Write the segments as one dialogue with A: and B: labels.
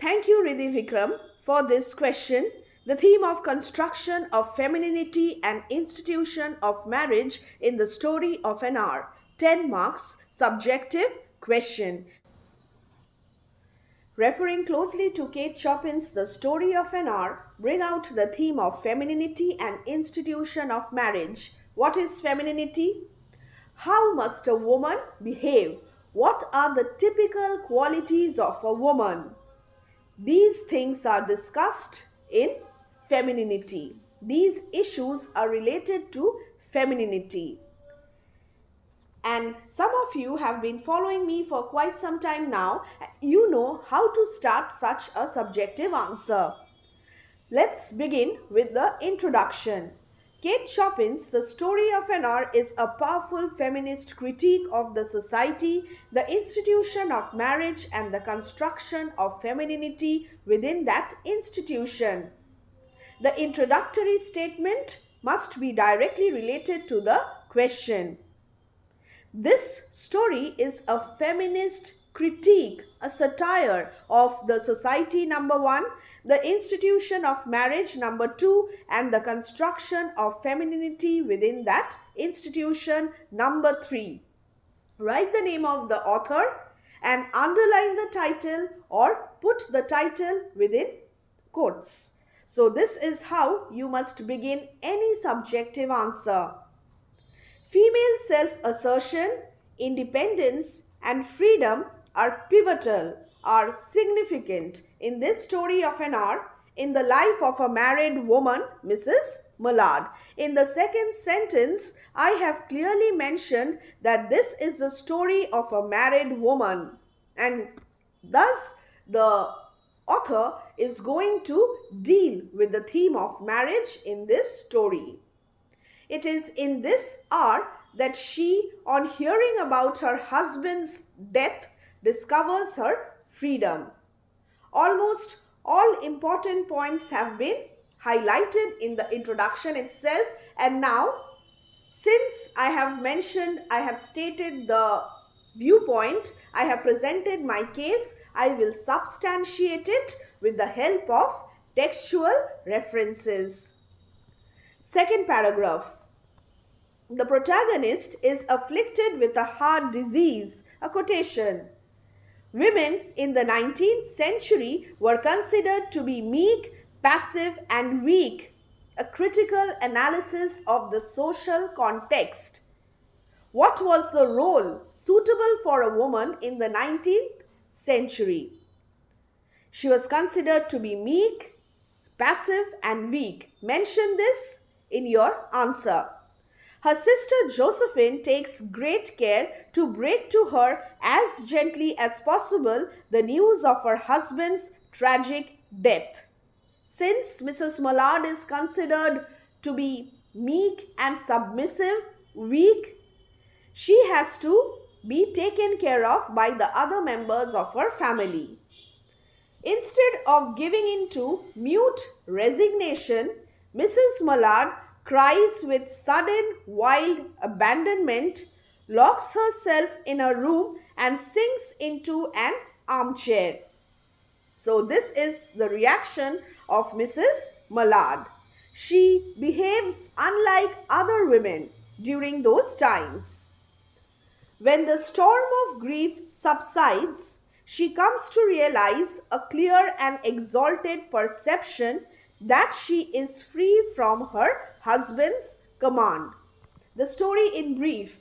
A: Thank you, Riddhi Vikram, for this question. The theme of construction of femininity and institution of marriage in the story of an hour. 10 marks, subjective question. Referring closely to Kate Chopin's The Story of an Hour, bring out the theme of femininity and institution of marriage. What is femininity? How must a woman behave? What are the typical qualities of a woman? These things are discussed in femininity. These issues are related to femininity. And some of you have been following me for quite some time now. You know how to start such a subjective answer. Let's begin with the introduction. Kate Chopin's The Story of an Hour is a powerful feminist critique of the society, the institution of marriage, and the construction of femininity within that institution. The introductory statement must be directly related to the question. This story is a feminist critique, a satire of the society number 1, the institution of marriage number 2, and the construction of femininity within that institution number 3. Write the name of the author and underline the title or put the title within quotes. So this is how you must begin any subjective answer. Female self-assertion, independence, and freedom are pivotal, are significant in this story of an hour in the life of a married woman, Mrs. Mallard. In the second sentence, I have clearly mentioned that this is the story of a married woman, and thus the author is going to deal with the theme of marriage in this story. It is in this hour that she, on hearing about her husband's death, discovers her freedom. Almost all important points have been highlighted in the introduction itself, and now, since I have stated the viewpoint, I have presented my case, I will substantiate it with the help of textual references. Second paragraph. The protagonist is afflicted with a heart disease. A quotation. Women in the 19th century were considered to be meek, passive, and weak. A critical analysis of the social context. What was the role suitable for a woman in the 19th century? She was considered to be meek, passive, and weak. Mention this in your answer. Her sister Josephine takes great care to break to her as gently as possible the news of her husband's tragic death. Since Mrs. Mallard is considered to be meek and submissive, weak, she has to be taken care of by the other members of her family. Instead of giving in to mute resignation, Mrs. Mallard cries with sudden wild abandonment, locks herself in a room and sinks into an armchair. So this is the reaction of Mrs. Mallard. She behaves unlike other women during those times. When the storm of grief subsides, she comes to realize a clear and exalted perception that she is free from her husband's command. The story in brief.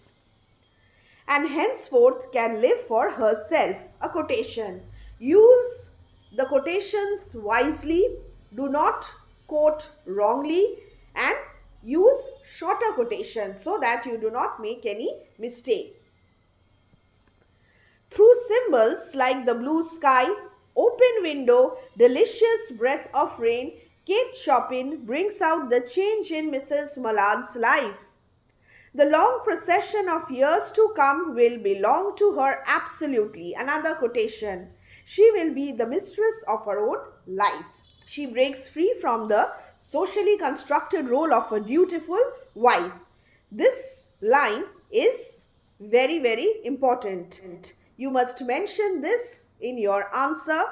A: And henceforth can live for herself. A quotation. Use the quotations wisely. Do not quote wrongly and use shorter quotations so that you do not make any mistake. Through symbols like the blue sky, open window, delicious breath of rain, Kate Chopin brings out the change in Mrs. Mallard's life. The long procession of years to come will belong to her absolutely. Another quotation. She will be the mistress of her own life. She breaks free from the socially constructed role of a dutiful wife. This line is very, very important. You must mention this in your answer.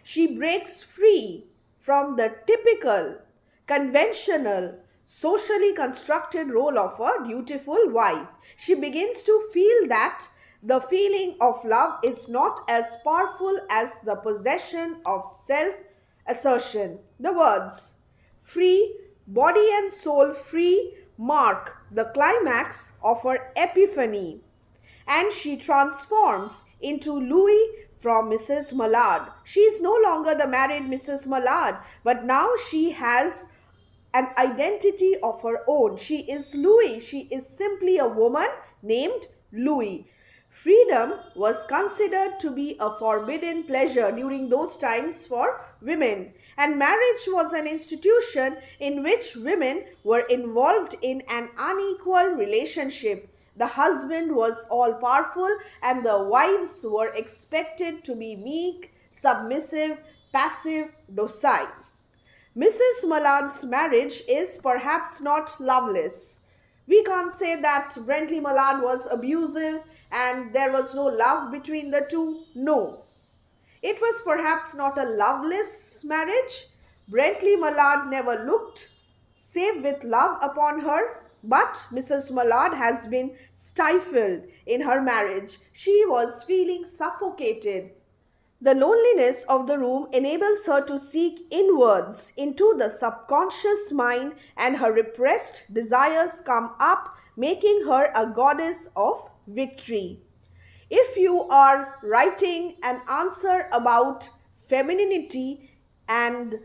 A: She breaks free from the typical, conventional, socially constructed role of a dutiful wife. She begins to feel that the feeling of love is not as powerful as the possession of self assertion. The words free, body and soul free mark the climax of her epiphany, and she transforms into Louis from Mrs. Mallard. She is no longer the married Mrs. Mallard, but now she has an identity of her own. She is Louis. She is simply a woman named Louis. Freedom was considered to be a forbidden pleasure during those times for women, and marriage was an institution in which women were involved in an unequal relationship. The husband was all powerful, and the wives were expected to be meek, submissive, passive, docile. Mrs. Mallard's marriage is perhaps not loveless. We can't say that Brentley Mallard was abusive and there was no love between the two. No. It was perhaps not a loveless marriage. Brentley Mallard never looked save with love upon her, but Mrs. Mallard has been stifled in her marriage. She was feeling suffocated. The loneliness of the room enables her to seek inwards into the subconscious mind, and her repressed desires come up, making her a goddess of victory. If you are writing an answer about femininity and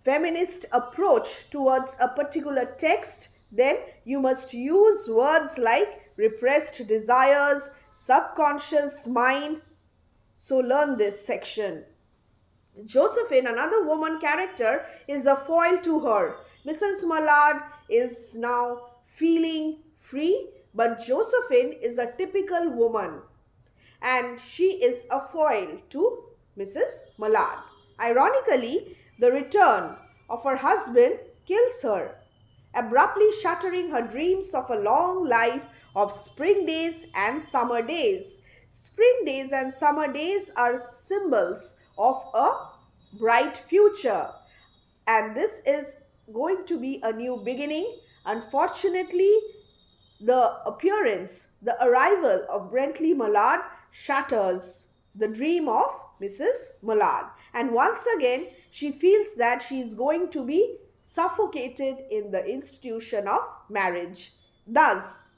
A: feminist approach towards a particular text, then you must use words like repressed desires, subconscious mind. So learn this section. Josephine, another woman character, is a foil to her. Mrs. Mallard is now feeling free, but Josephine is a typical woman and she is a foil to Mrs. Mallard. Ironically, the return of her husband kills her, abruptly shattering her dreams of a long life of spring days and summer days. Spring days and summer days are symbols of a bright future, and this is going to be a new beginning. Unfortunately, the arrival of Brentley Mallard shatters the dream of Mrs. Mallard, and once again she feels that she is going to be suffocated in the institution of marriage. Thus,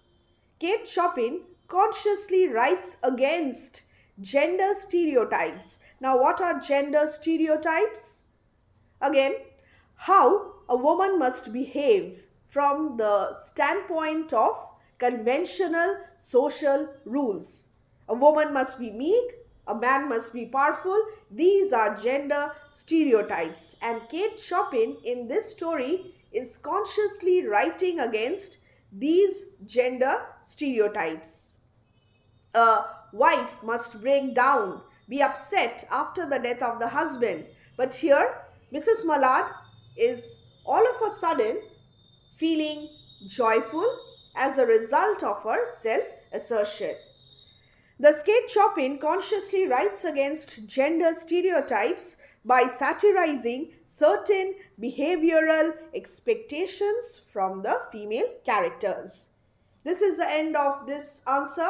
A: Kate Chopin consciously writes against gender stereotypes. Now, what are gender stereotypes? Again, how a woman must behave from the standpoint of conventional social rules. A woman must be meek, a man must be powerful. These are gender stereotypes. And Kate Chopin in this story is consciously writing against these gender stereotypes. A wife must break down, be upset after the death of the husband. But here, Mrs. Mallard is all of a sudden feeling joyful as a result of her self-assertion. Thus, Kate Chopin consciously writes against gender stereotypes by satirizing certain behavioral expectations from the female characters. This is the end of this answer.